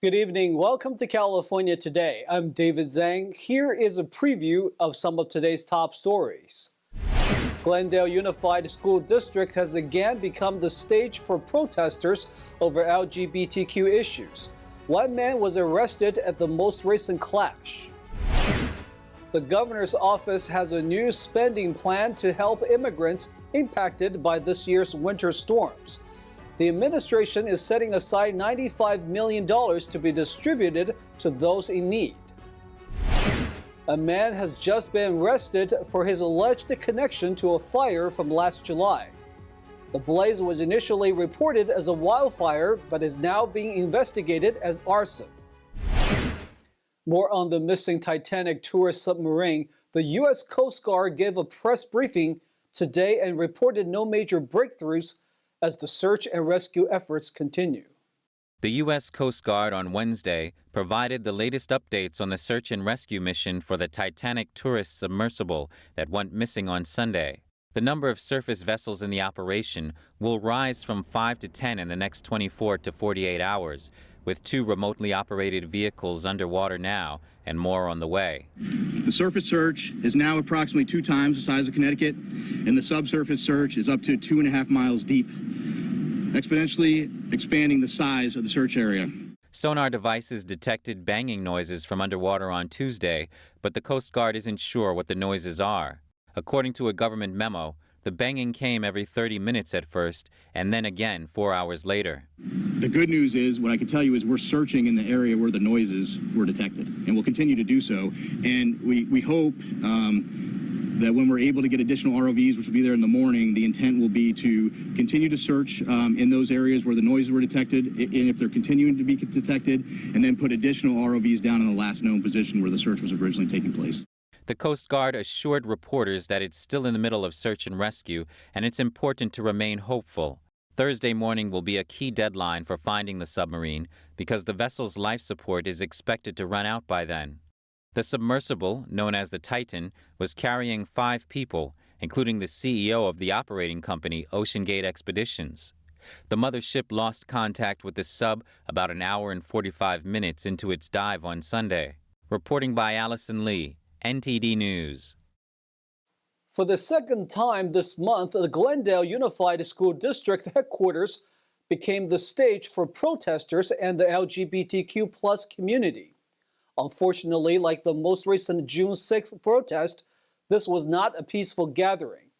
Good evening. Welcome to California Today. I'm David Zhang. Here is a preview of some of today's top stories. Glendale Unified School District has again become the stage for protesters over LGBTQ issues. One man was arrested at the most recent clash. The governor's office has a new spending plan to help immigrants impacted by this year's winter storms. The administration is setting aside $95 million to be distributed to those in need. A man has just been arrested for his alleged connection to a fire from last July. The blaze was initially reported as a wildfire, but is now being investigated as arson. More on the missing Titanic tourist submarine. The U.S. Coast Guard gave a press briefing today and reported no major breakthroughs as the search and rescue efforts continue. The U.S. Coast Guard on Wednesday provided the latest updates on the search and rescue mission for the Titanic tourist submersible that went missing on Sunday. The number of surface vessels in the operation will rise from 5 to 10 in the next 24 to 48 hours, with 2 remotely operated vehicles underwater now and more on the way. The surface search is now approximately 2 times the size of Connecticut, and the subsurface search is up to 2.5 miles deep, exponentially expanding the size of the search area. Sonar devices detected banging noises from underwater on Tuesday, but the Coast Guard isn't sure what the noises are. According to a government memo, the banging came every 30 minutes at first, and then again 4 hours later. The good news is, what I can tell you is we're searching in the area where the noises were detected, and we'll continue to do so. And we hope that when we're able to get additional ROVs, which will be there in the morning, the intent will be to continue to search in those areas where the noises were detected, and if they're continuing to be detected, and then put additional ROVs down in the last known position where the search was originally taking place. The Coast Guard assured reporters that it's still in the middle of search and rescue, and it's important to remain hopeful. Thursday morning will be a key deadline for finding the submarine because the vessel's life support is expected to run out by then. The submersible, known as the Titan, was carrying 5 people, including the CEO of the operating company, Ocean Gate Expeditions. The mothership lost contact with the sub about an hour and 45 minutes into its dive on Sunday. Reporting by Allison Lee, NTD News. For the second time this month, the Glendale Unified School District headquarters became the stage for protesters and the LGBTQ+ community. Unfortunately, like the most recent June 6th protest, this was not a peaceful gathering.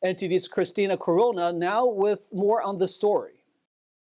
NTD's Christina Corona now with more on the story.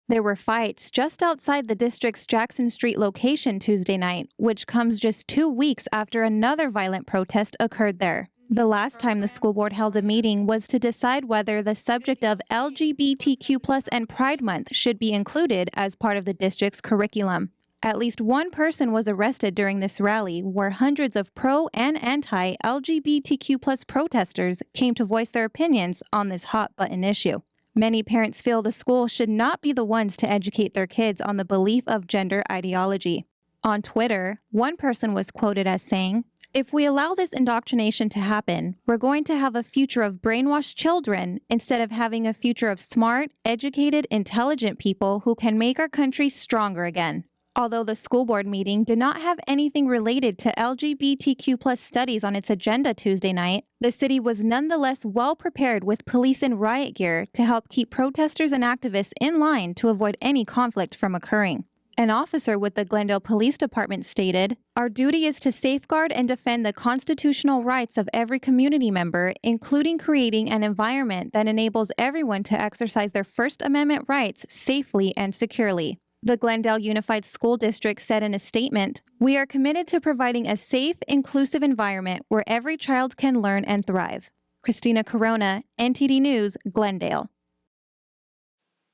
There were fights just outside the district's Jackson Street location Tuesday night, which comes just 2 weeks after another violent protest occurred there. The last time the school board held a meeting was to decide whether the subject of LGBTQ+ and Pride Month should be included as part of the district's curriculum. At least one person was arrested during this rally, where hundreds of pro- and anti-LGBTQ+ protesters came to voice their opinions on this hot-button issue. Many parents feel the school should not be the ones to educate their kids on the belief of gender ideology. On Twitter, one person was quoted as saying, "If we allow this indoctrination to happen, we're going to have a future of brainwashed children instead of having a future of smart, educated, intelligent people who can make our country stronger again." Although the school board meeting did not have anything related to LGBTQ+ studies on its agenda Tuesday night, the city was nonetheless well prepared with police in riot gear to help keep protesters and activists in line to avoid any conflict from occurring. An officer with the Glendale Police Department stated, "Our duty is to safeguard and defend the constitutional rights of every community member, including creating an environment that enables everyone to exercise their First Amendment rights safely and securely." The Glendale Unified School District said in a statement, "We are committed to providing a safe, inclusive environment where every child can learn and thrive." Christina Corona, NTD News, Glendale.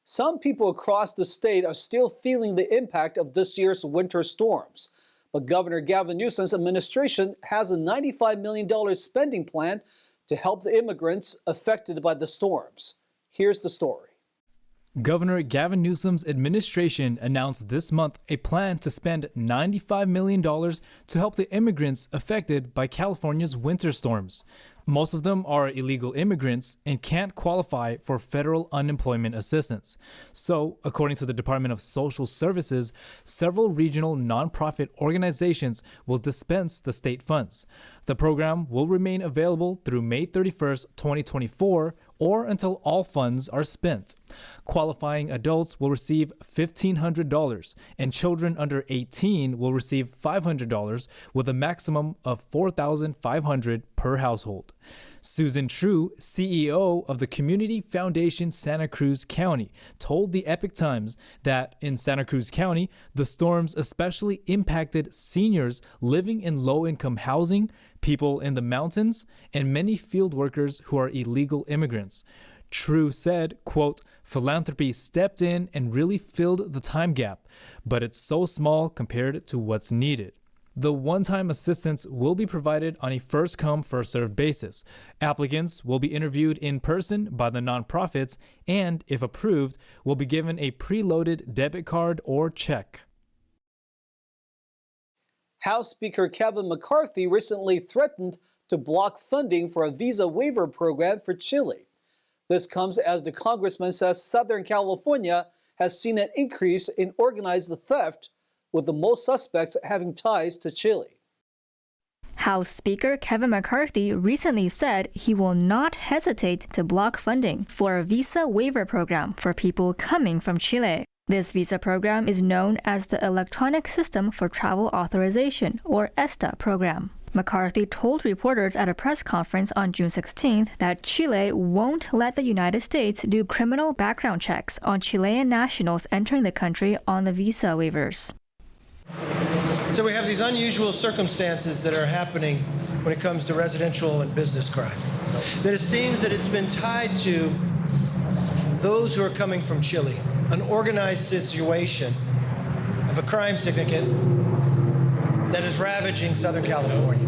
Some people across the state are still feeling the impact of this year's winter storms. But Governor Gavin Newsom's administration has a $95 million spending plan to help the immigrants affected by the storms. Here's the story. Governor Gavin Newsom's administration announced this month a plan to spend $95 million to help the immigrants affected by California's winter storms. Most of them are illegal immigrants and can't qualify for federal unemployment assistance. So, according to the Department of Social Services, several regional nonprofit organizations will dispense the state funds. The program will remain available through May 31st, 2024, or until all funds are spent. Qualifying adults will receive $1,500, and children under 18 will receive $500, with a maximum of $4,500 per household. Susan True, CEO of the Community Foundation Santa Cruz County, told the Epic Times that in Santa Cruz County, the storms especially impacted seniors living in low-income housing, people in the mountains, and many field workers who are illegal immigrants. True said, quote, "Philanthropy stepped in and really filled the time gap, but it's so small compared to what's needed." The one-time assistance will be provided on a first-come, first-served basis. Applicants will be interviewed in person by the nonprofits and, if approved, will be given a preloaded debit card or check. House Speaker Kevin McCarthy recently threatened to block funding for a visa waiver program for Chile. This comes as the congressman says Southern California has seen an increase in organized theft, with the most suspects having ties to Chile. House Speaker Kevin McCarthy recently said he will not hesitate to block funding for a visa waiver program for people coming from Chile. This visa program is known as the Electronic System for Travel Authorization, or ESTA program. McCarthy told reporters at a press conference on June 16th that Chile won't let the United States do criminal background checks on Chilean nationals entering the country on the visa waivers. So we have these unusual circumstances that are happening when it comes to residential and business crime. That it seems that it's been tied to those who are coming from Chile, an organized situation of a crime syndicate that is ravaging Southern California.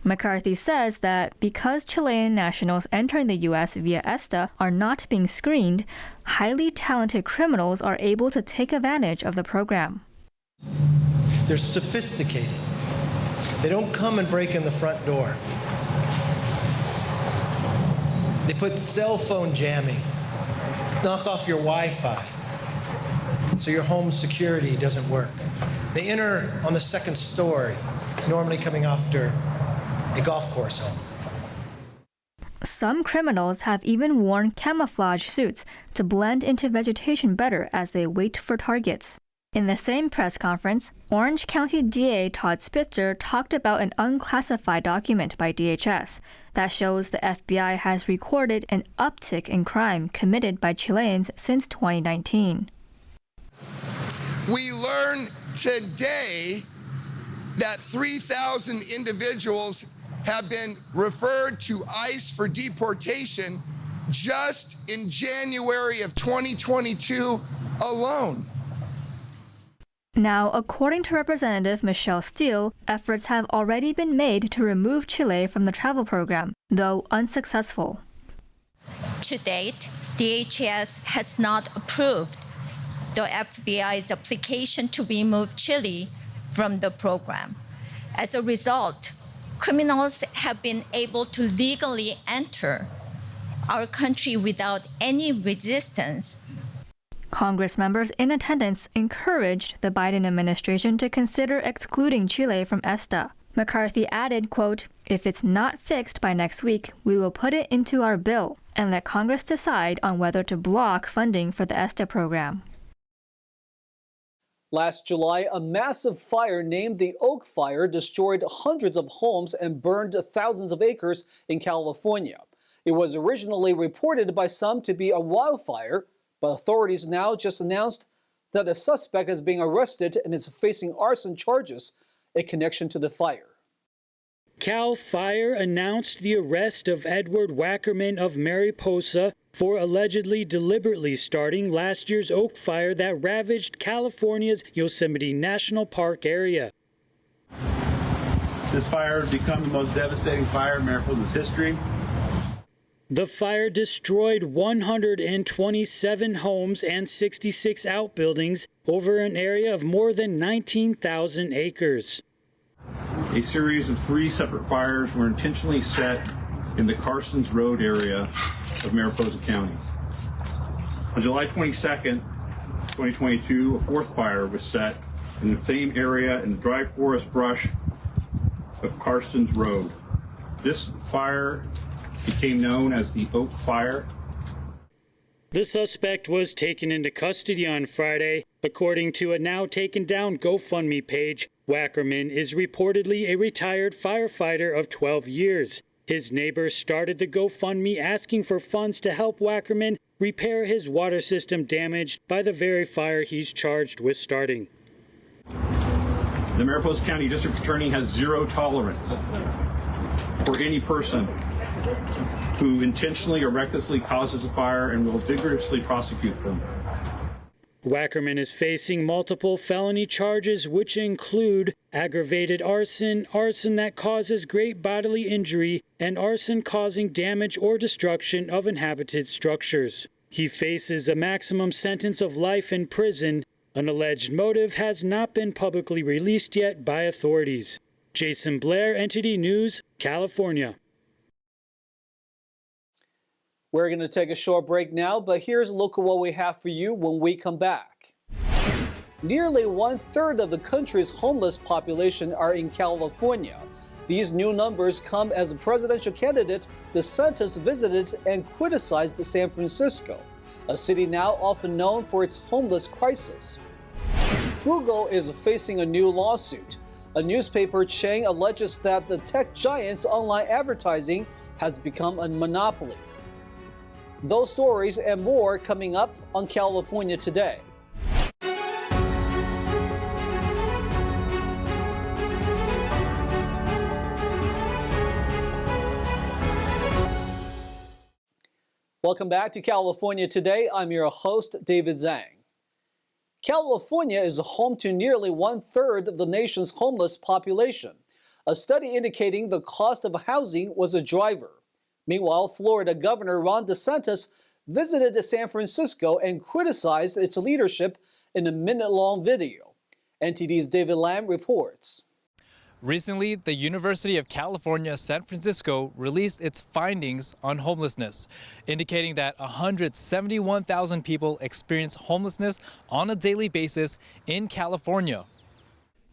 McCarthy says that because Chilean nationals entering the U.S. via ESTA are not being screened, highly talented criminals are able to take advantage of the program. They're sophisticated. They don't come and break in the front door. They put cell phone jamming, knock off your Wi-Fi so your home security doesn't work. They enter on the second story, normally coming after a golf course home. Some criminals have even worn camouflage suits to blend into vegetation better as they wait for targets. In the same press conference, Orange County DA Todd Spitzer talked about an unclassified document by DHS that shows the FBI has recorded an uptick in crime committed by Chileans since 2019. We learned today that 3,000 individuals have been referred to ICE for deportation just in January of 2022 alone. Now, according to Representative Michelle Steele, efforts have already been made to remove Chile from the travel program, though unsuccessful. To date, DHS has not approved the FBI's application to remove Chile from the program. As a result, criminals have been able to legally enter our country without any resistance. Congress members in attendance encouraged the Biden administration to consider excluding Chile from ESTA. McCarthy added, quote, "If it's not fixed by next week, we will put it into our bill and let Congress decide on whether to block funding for the ESTA program." Last July, a massive fire named the Oak Fire destroyed hundreds of homes and burned thousands of acres in California. It was originally reported by some to be a wildfire, but authorities now just announced that a suspect is being arrested and is facing arson charges in connection to the fire. Cal Fire announced the arrest of Edward Wackerman of Mariposa for allegedly deliberately starting last year's Oak Fire that ravaged California's Yosemite National Park area. This fire has become the most devastating fire in Mariposa's history. The fire destroyed 127 homes and 66 outbuildings over an area of more than 19,000 acres. a series of 3 separate fires were intentionally set in the Carsons Road area of Mariposa County. On July 22nd, 2022, a 4th fire was set in the same area in the dry forest brush of Carsons Road. This fire became known as the Oak Fire. The suspect was taken into custody on Friday. According to a now taken down GoFundMe page, Wackerman is reportedly a retired firefighter of 12 years. His neighbors started the GoFundMe asking for funds to help Wackerman repair his water system damaged by the very fire he's charged with starting. The Mariposa County District Attorney has zero tolerance for any person who intentionally or recklessly causes a fire and will vigorously prosecute them. Wackerman is facing multiple felony charges, which include aggravated arson, arson that causes great bodily injury, and arson causing damage or destruction of inhabited structures. He faces a maximum sentence of life in prison. An alleged motive has not been publicly released yet by authorities. Jason Blair, Entity News, California. We're going to take a short break now, but here's a look at what we have for you when we come back. Nearly 1/3 of the country's homeless population are in California. These new numbers come as a presidential candidate DeSantis visited and criticized San Francisco, a city now often known for its homeless crisis. Google is facing a new lawsuit. A newspaper chain alleges that the tech giant's online advertising has become a monopoly. Those stories and more coming up on California Today. Welcome back to California Today. I'm your host, David Zhang. California is home to nearly 1/3 of the nation's homeless population, a study indicating the cost of housing was a driver. Meanwhile, Florida Governor Ron DeSantis visited San Francisco and criticized its leadership in a minute-long video. NTD's David Lam reports. Recently, the University of California, San Francisco released its findings on homelessness, indicating that 171,000 people experience homelessness on a daily basis in California.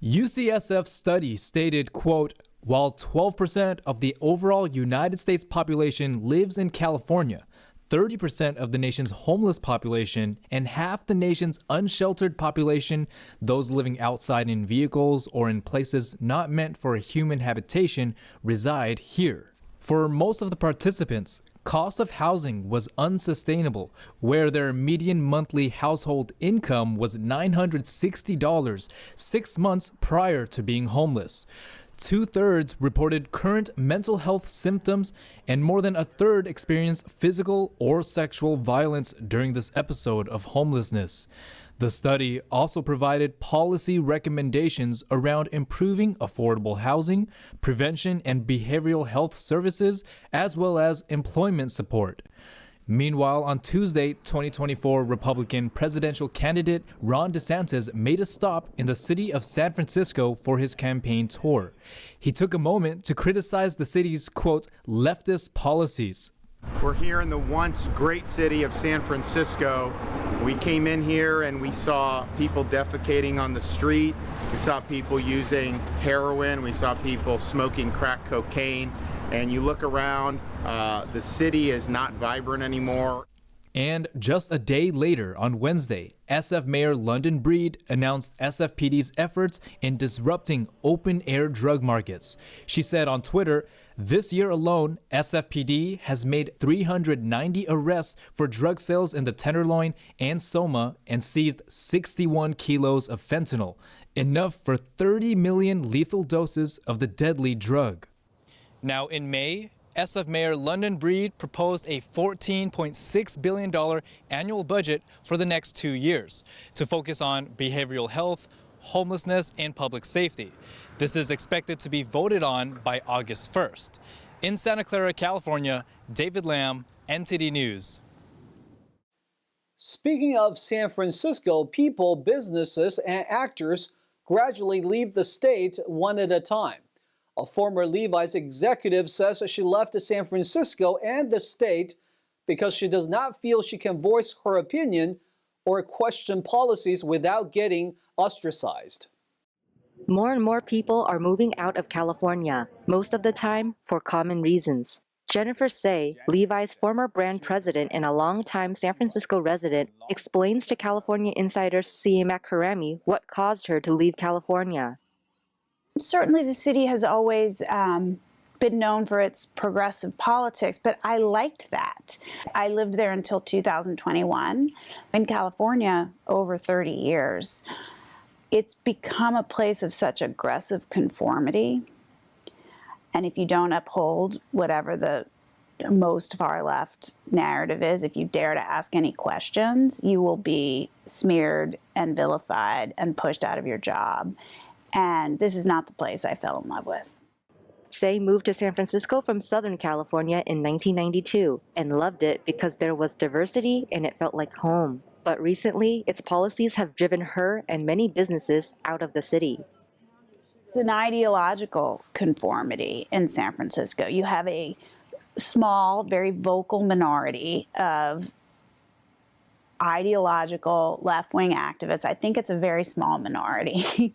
UCSF's study stated, quote, while 12% of the overall United States population lives in California, 30% of the nation's homeless population and half the nation's unsheltered population, those living outside in vehicles or in places not meant for human habitation, reside here. For most of the participants, cost of housing was unsustainable, where their median monthly household income was $960 6 months prior to being homeless. 2/3 reported current mental health symptoms, and more than 1/3 experienced physical or sexual violence during this episode of homelessness. The study also provided policy recommendations around improving affordable housing, prevention and behavioral health services, as well as employment support. Meanwhile, on Tuesday, 2024 Republican presidential candidate Ron DeSantis made a stop in the city of San Francisco for his campaign tour. He took a moment to criticize the city's, quote, leftist policies. We're here in the once great city of San Francisco. We came in here and we saw people defecating on the street. We saw people using heroin. We saw people smoking crack cocaine. And you look around, the city is not vibrant anymore. And just a day later, on Wednesday, SF Mayor London Breed announced SFPD's efforts in disrupting open-air drug markets. She said on Twitter, this year alone, SFPD has made 390 arrests for drug sales in the Tenderloin and Soma and seized 61 kilos of fentanyl, enough for 30 million lethal doses of the deadly drug. Now, in May, SF Mayor London Breed proposed a $14.6 billion annual budget for the next 2 years to focus on behavioral health, homelessness, and public safety. This is expected to be voted on by August 1st. In Santa Clara, California, David Lam, NTD News. Speaking of San Francisco, people, businesses, and actors gradually leave the state one at a time. A former Levi's executive says she left San Francisco and the state because she does not feel she can voice her opinion or question policies without getting ostracized. More and more people are moving out of California, most of the time for common reasons. Jennifer Say, Levi's former brand president and a longtime San Francisco resident, explains to California Insider's CMAC Karami what caused her to leave California. Certainly the city has always been known for its progressive politics, but I liked that. I lived there until 2021. In California, over 30 years. It's become a place of such aggressive conformity. And if you don't uphold whatever the most far left narrative is, if you dare to ask any questions, you will be smeared and vilified and pushed out of your job. And this is not the place I fell in love with. Say moved to San Francisco from Southern California in 1992 and loved it because there was diversity and it felt like home. But recently, its policies have driven her and many businesses out of the city. It's an ideological conformity in San Francisco. You have a small, very vocal minority of ideological left-wing activists. I think it's a very small minority.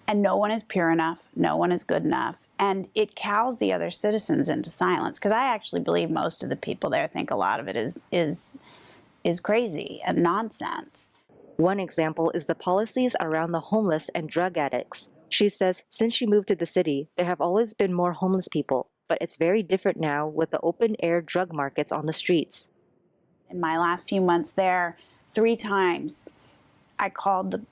And no one is pure enough, no one is good enough. And it cows the other citizens into silence, because I actually believe most of the people there think a lot of it is crazy and nonsense. One example is the policies around the homeless and drug addicts. She says since she moved to the city, there have always been more homeless people, but it's very different now with the open-air drug markets on the streets. In my last few months there, 3 times I called the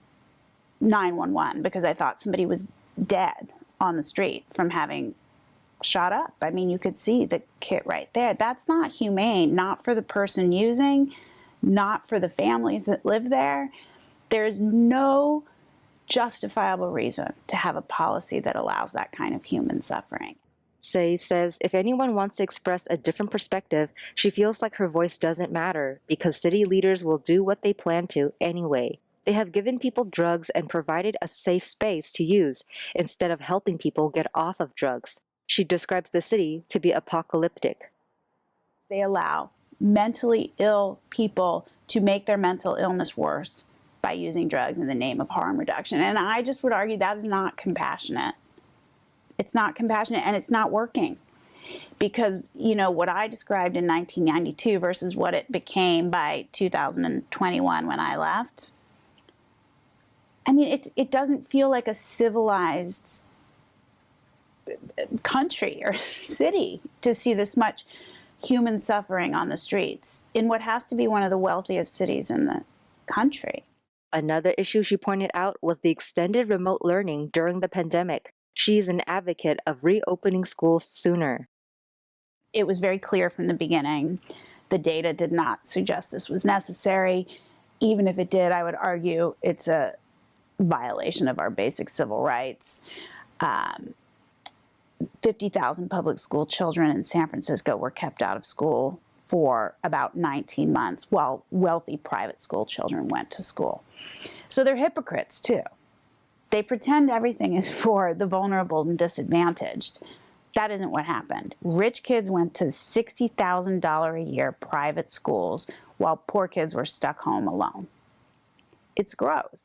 911 because I thought somebody was dead on the street from having shot up. I mean, you could see the kit right there. That's not humane, not for the person using, not for the families that live there. There's no justifiable reason to have a policy that allows that kind of human suffering. Say says if anyone wants to express a different perspective, she feels like her voice doesn't matter because city leaders will do what they plan to anyway. They have given people drugs and provided a safe space to use instead of helping people get off of drugs. She describes the city to be apocalyptic. They allow mentally ill people to make their mental illness worse by using drugs in the name of harm reduction. And I just would argue that is not compassionate. It's not compassionate and it's not working. Because, you know, what I described in 1992 versus what it became by 2021 when I left, I mean, it doesn't feel like a civilized country or city to see this much human suffering on the streets in what has to be one of the wealthiest cities in the country. Another issue she pointed out was the extended remote learning during the pandemic. She is an advocate of reopening schools sooner. It was very clear from the beginning. The data did not suggest this was necessary. Even if it did, I would argue it's a violation of our basic civil rights. 50,000 public school children in San Francisco were kept out of school for about 19 months while wealthy private school children went to school. So they're hypocrites too. They pretend everything is for the vulnerable and disadvantaged. That isn't what happened. Rich kids went to $60,000 a year private schools while poor kids were stuck home alone. It's gross.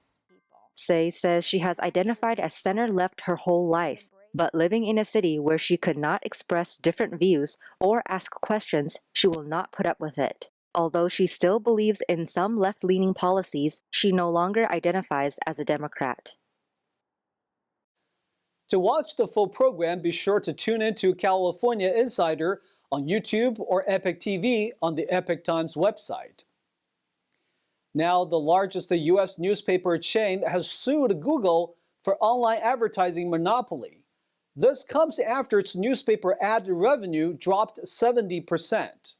Say says she has identified as center-left her whole life, but living in a city where she could not express different views or ask questions, she will not put up with it. Although she still believes in some left-leaning policies, she no longer identifies as a Democrat. To watch the full program, be sure to tune in to California Insider on YouTube or Epic TV on the Epic Times website. Now, the largest U.S. newspaper chain has sued Google for online advertising monopoly. This comes after its newspaper ad revenue dropped 70%.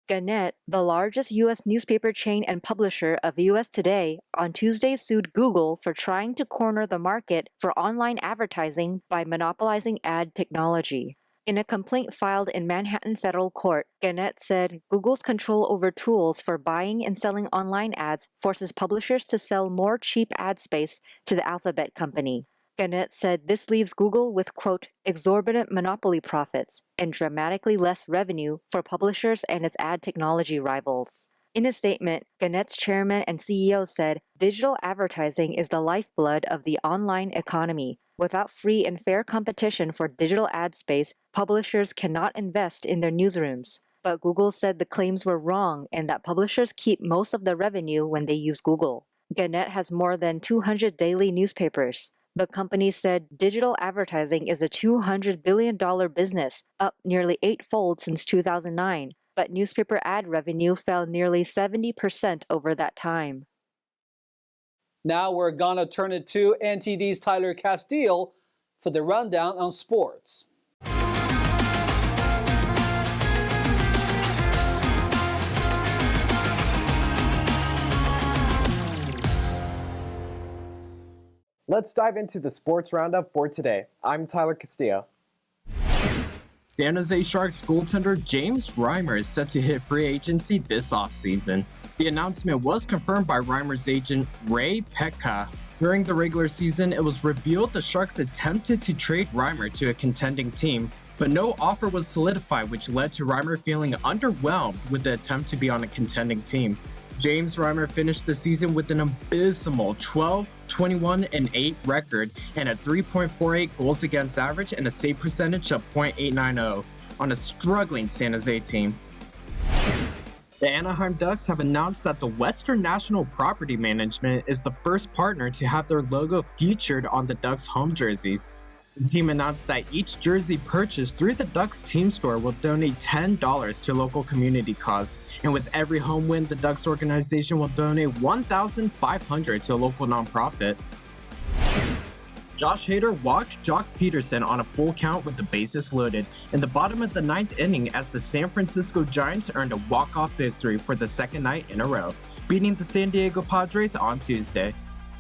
Gannett, the largest U.S. newspaper chain and publisher of U.S. Today, on Tuesday sued Google for trying to corner the market for online advertising by monopolizing ad technology. In a complaint filed in Manhattan federal court, Gannett said Google's control over tools for buying and selling online ads forces publishers to sell more cheap ad space to the Alphabet company. Gannett said this leaves Google with, quote, exorbitant monopoly profits and dramatically less revenue for publishers and its ad technology rivals. In a statement, Gannett's chairman and CEO said, digital advertising is the lifeblood of the online economy. Without free and fair competition for digital ad space, publishers cannot invest in their newsrooms. But Google said the claims were wrong and that publishers keep most of the revenue when they use Google. Gannett has more than 200 daily newspapers. The company said digital advertising is a $200 billion business, up nearly eightfold since 2009, but newspaper ad revenue fell nearly 70% over that time. Now we're gonna turn it to NTD's Tyler Castile for the rundown on sports. Let's dive into the sports roundup for today. I'm Tyler Castillo. San Jose Sharks goaltender James Reimer is set to hit free agency this offseason. The announcement was confirmed by Reimer's agent Ray Petka. During the regular season, it was revealed the Sharks attempted to trade Reimer to a contending team, but no offer was solidified, which led to Reimer feeling underwhelmed with the attempt to be on a contending team. James Reimer finished the season with an abysmal 12, 21, and 8 record and a 3.48 goals against average and a save percentage of .890 on a struggling San Jose team. The Anaheim Ducks have announced that the Western National Property Management is the first partner to have their logo featured on the Ducks home jerseys. The team announced that each jersey purchased through the Ducks team store will donate $10 to local community cause, and with every home win, the Ducks organization will donate $1,500 to a local nonprofit. Josh Hader walked Jock Peterson on a full count with the bases loaded in the bottom of the 9th inning as the San Francisco Giants earned a walk-off victory for the second night in a row, beating the San Diego Padres on Tuesday.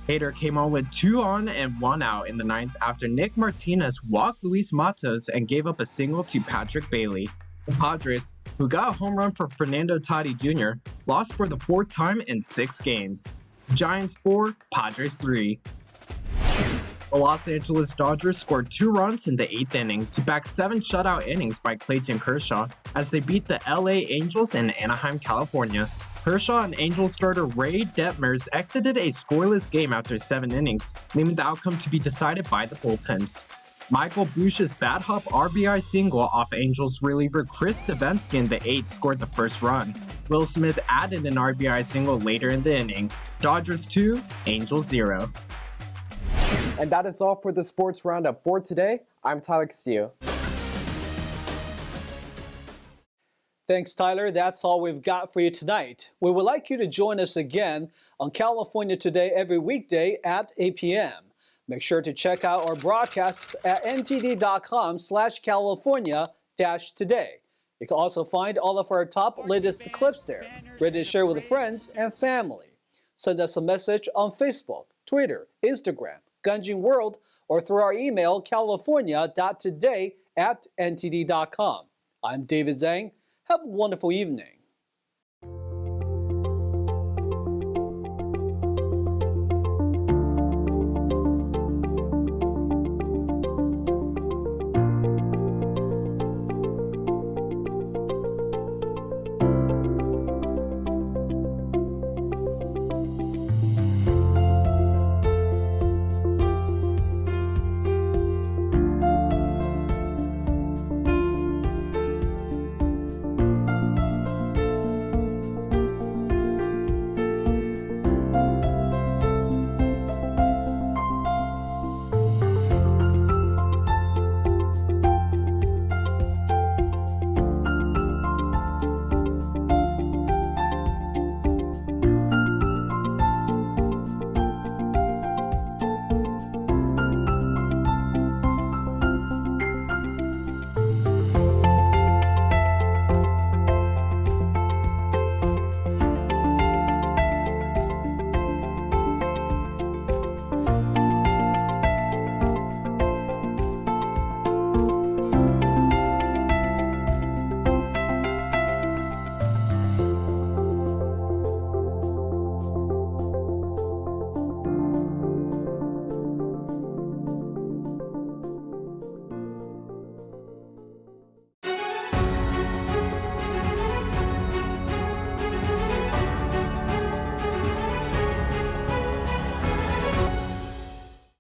Hader came on with 2 on and 1 out in the 9th after Nick Martinez walked Luis Matos and gave up a single to Patrick Bailey. The Padres, who got a home run from Fernando Tatis Jr., lost for the 4th time in 6 games. Giants 4, Padres 3. The Los Angeles Dodgers scored 2 runs in the 8th inning to back 7 shutout innings by Clayton Kershaw as they beat the LA Angels in Anaheim, California. Kershaw and Angels starter Ray Detmers exited a scoreless game after 7 innings, leaving the outcome to be decided by the bullpens. Michael Busch's bat hop RBI single off Angels reliever Chris Davinsky in the 8th scored the first run. Will Smith added an RBI single later in the inning. Dodgers 2, Angels 0. And that is all for the sports roundup for today. I'm Tyler Castillo. Thanks, Tyler. That's all we've got for you tonight. We would like you to join us again on California Today every weekday at 8 p.m. Make sure to check out our broadcasts at ntd.com/California-today. You can also find all of our top latest clips there, ready to share with friends and family. Send us a message on Facebook, Twitter, Instagram, Gunjin World, or through our email, california.today@ntd.com. I'm David Zhang. Have a wonderful evening.